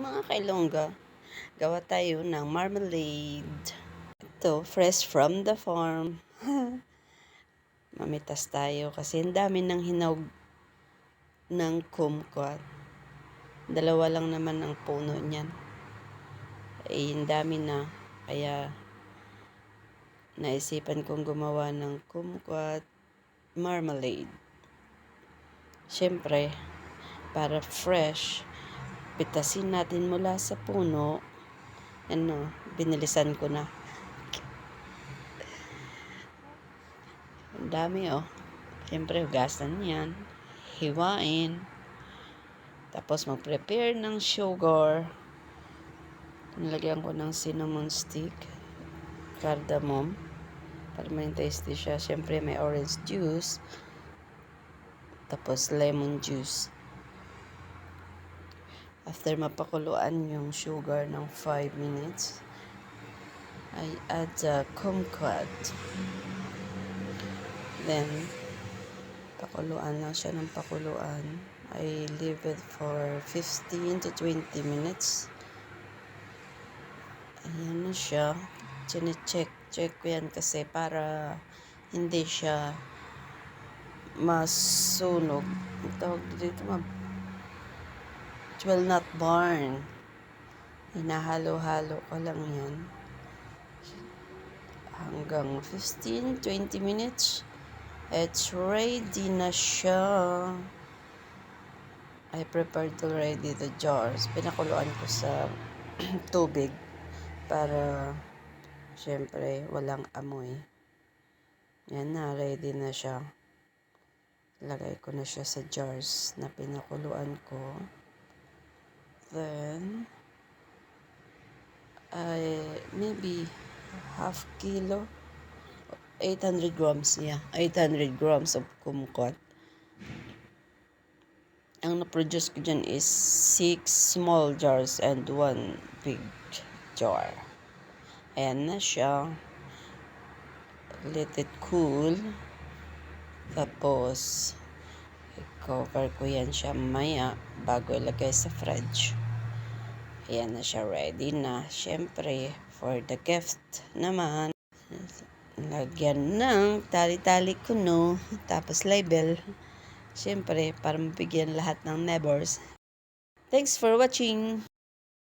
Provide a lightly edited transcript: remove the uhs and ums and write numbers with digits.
mga kailongga, gawa tayo ng marmalade. Ito, fresh from the farm. Mamitas tayo kasi ang dami ng hinog ng kumquat. Dalawa lang naman ang puno niyan. Ang dami na. Kaya naisipan kong gumawa ng kumquat marmalade. Siyempre, para fresh, pitasin natin mula sa puno. Binilisan ko na. Ang dami Siyempre, hugasan yan. Hiwain. Tapos mag-prepare ng sugar. Nilagyan ko ng cinnamon stick. Cardamom. Para may tasty siya. Siyempre, may orange juice. Tapos, lemon juice. After mapakuluan yung sugar ng 5 minutes, I add the kumquat. Then, pakuluan lang siya ng pakuluan. I leave it for 15 to 20 minutes. Ayan na siya. Check ko yan kasi para hindi siya masunog. Ang tawag dito it will not burn. Hinahalo-halo ko lang yan. Hanggang 15-20 minutes. It's ready na siya. I prepared already the jars. Pinakuluan ko sa tubig para syempre walang amoy. Yan na, ready na siya. Lagay ko na siya sa jars na pinakuluan ko. Then, maybe half kilo. 800 grams, 800 grams of kumquat. Ang na-produce ko dyan is 6 small jars and 1 big jar. Ayan na siya. Let it cool. Tapos, i-cover ko yan siya maya bago ilagay sa fridge. Ayan na siya, ready na. Siyempre, for the gift naman, lagyan ng tali-tali kuno, tapos label. Siyempre, para mabigyan lahat ng neighbors. Thanks for watching!